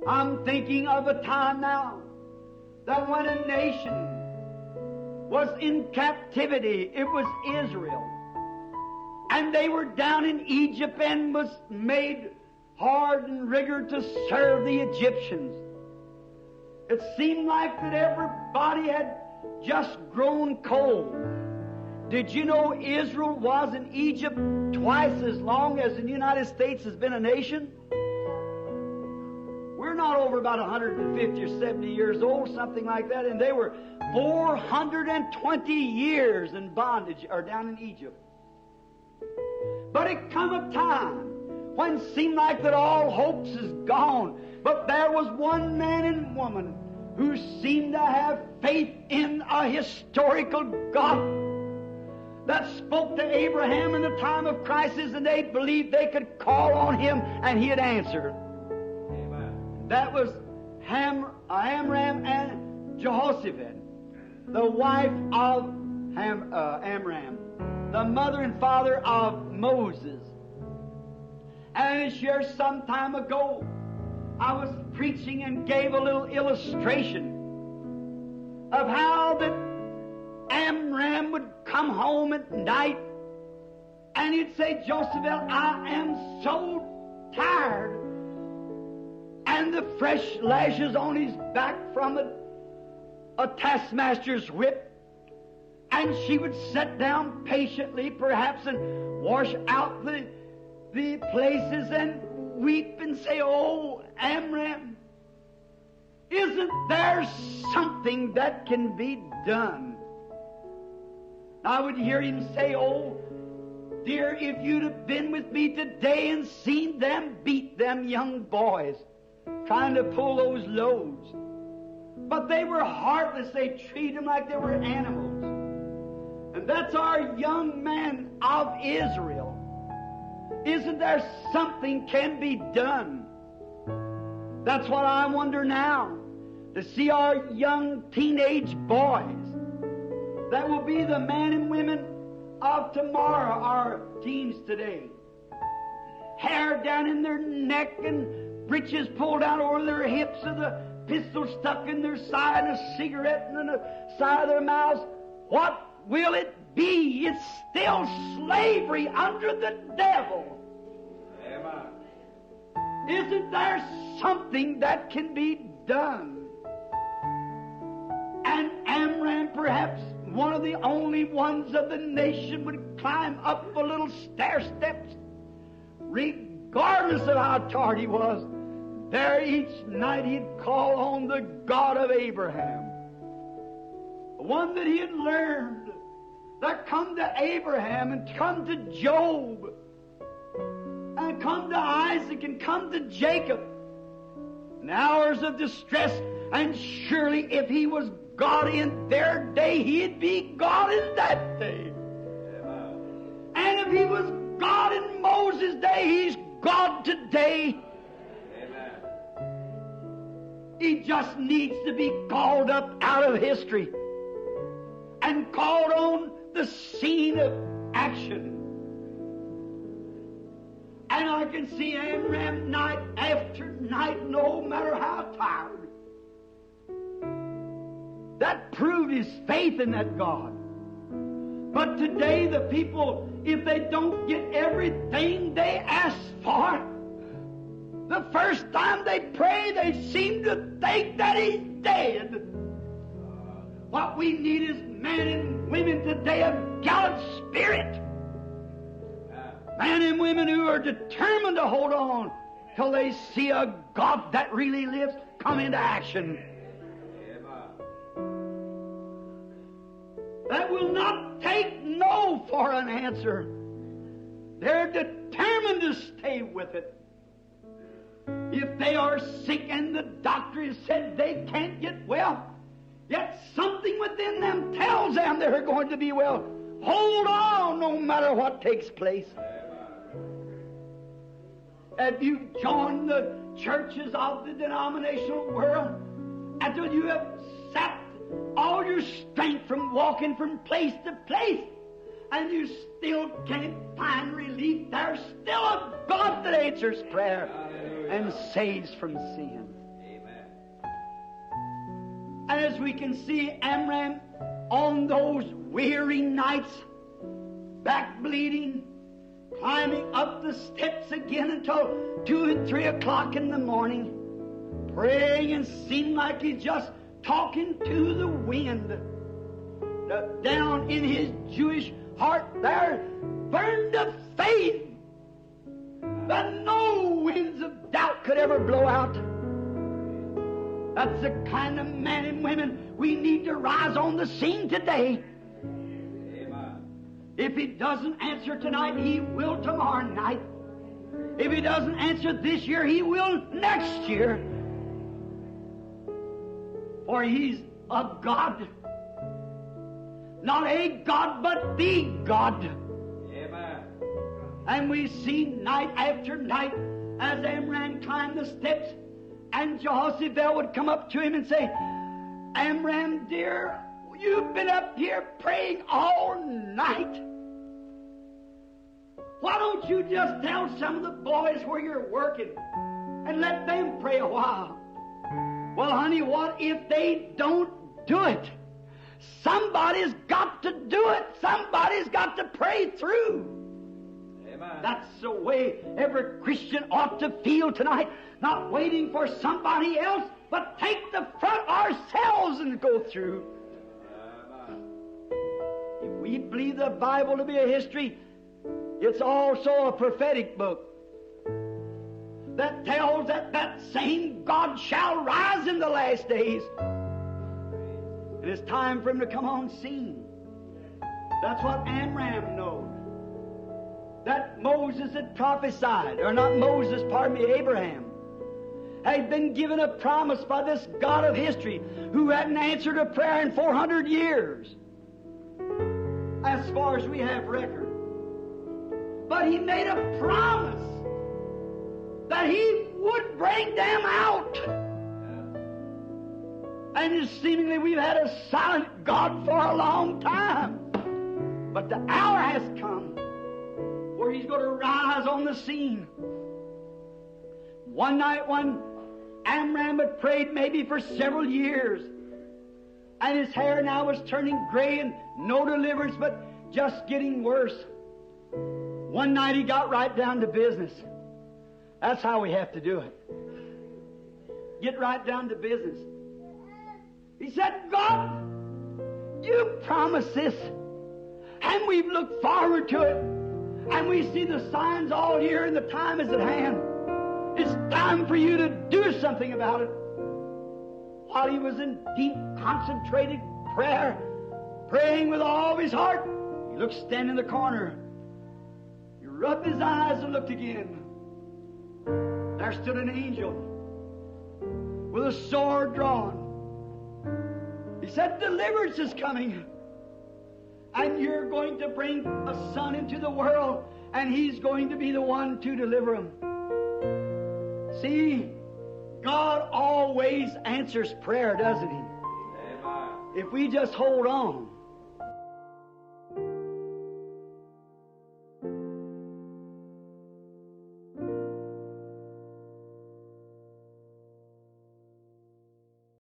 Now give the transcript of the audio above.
I'm thinking of a time now that when a nation was in captivity, it was Israel. And they were down in Egypt and was made hard and rigored to serve the Egyptians. It seemed like that everybody had just grown cold. Did you know Israel was in Egypt twice as long as the United States has been a nation? We're not over about 150 or 70 years old, something like that, and they were 420 years in bondage or down in Egypt. But it come a time when it seemed like that all hopes is gone. But there was one man and woman who seemed to have faith in a historical God that spoke to Abraham in the time of crisis, and they believed they could call on him and he'd answer. Amen. That was Amram and Jehoshaphat, the wife of Amram, the mother and father of Moses. And this year, some time ago, I was preaching and gave a little illustration of how that Amram would come home at night and he'd say, Josephette, I am so tired. And the fresh lashes on his back from a taskmaster's whip. And she would sit down patiently, perhaps, and wash out the places and weep and say, oh, Amram, isn't there something that can be done? I would hear him say, oh, dear, if you'd have been with me today and seen them beat them young boys trying to pull those loads. But they were heartless. They treated them like they were animals. And that's our young man of Israel. Isn't there something can be done? That's what I wonder now, to see our young teenage boys that will be the men and women of tomorrow, our teens today. Hair down in their neck and breeches pulled out over their hips and a pistol stuck in their side and a cigarette in the side of their mouths. What will it be? It's still slavery under the devil. Amen. Isn't there something that can be done? And Amram, perhaps one of the only ones of the nation, would climb up a little stair steps, regardless of how tired he was. There each night he'd call on the God of Abraham, the one that he had learned, that come to Abraham and come to Job and come to Isaac and come to Jacob in hours of distress. And surely if he was God in their day, he'd be God in that day. Amen. And if he was God in Moses' day, he's God today. He just needs to be called up out of history and called on the scene of action. And I can see Amram night after night, no matter how tired. That proved his faith in that God. But today the people, if they don't get everything they ask for, the first time they pray, they seem to think that he's dead. What we need is men and women today of gallant spirit. Men and women who are determined to hold on till they see a God that really lives come into action. That will not take no for an answer. They're determined to stay with it. If they are sick and the doctor has said they can't get well, yet something within them tells them they're going to be well. Hold on no matter what takes place. If you join the churches of the denominational world until you have sapped all your strength from walking from place to place, and you still can't find relief, there's still a God that answers prayer and saves from sin. And as we can see Amram on those weary nights, back bleeding, climbing up the steps again until 2 and 3 o'clock in the morning, praying and seemed like he's just talking to the wind. Down in his Jewish heart there burned a faith that no winds of doubt could ever blow out. That's the kind of men and women we need to rise on the scene today. Amen. If He doesn't answer tonight, He will tomorrow night. If He doesn't answer this year, He will next year. For He's a God. Not a God, but the God. Amen. And we see night after night as Amram climbed the steps, and Jehoshaphat would come up to him and say, Amram, dear, you've been up here praying all night. Why don't you just tell some of the boys where you're working and let them pray a while? Well, honey, what if they don't do it? Somebody's got to do it. Somebody's got to pray through. Amen. That's the way every Christian ought to feel tonight. Not waiting for somebody else, but take the front ourselves and go through. Amen. If we believe the Bible to be a history, it's also a prophetic book that tells that that same God shall rise in the last days. And it's time for Him to come on scene. That's what Amram knows. That Moses had prophesied, or not Moses, pardon me, Abraham, had been given a promise by this God of history who hadn't answered a prayer in 400 years, as far as we have record. But He made a promise that He would bring them out. And seemingly we've had a silent God for a long time. But the hour has come where He's going to rise on the scene. One night when Amram had prayed maybe for several years, and his hair now was turning gray and no deliverance, but just getting worse. One night he got right down to business. That's how we have to do it. Get right down to business. He said, God, You promised this, and we've looked forward to it, and we see the signs all here, and the time is at hand. It's time for You to do something about it. While he was in deep, concentrated prayer, praying with all of his heart, he looked standing in the corner. He rubbed his eyes and looked again. There stood an angel with a sword drawn. He said, deliverance is coming, and you're going to bring a son into the world, and He's going to be the one to deliver him. See, God always answers prayer, doesn't He? Amen. If we just hold on.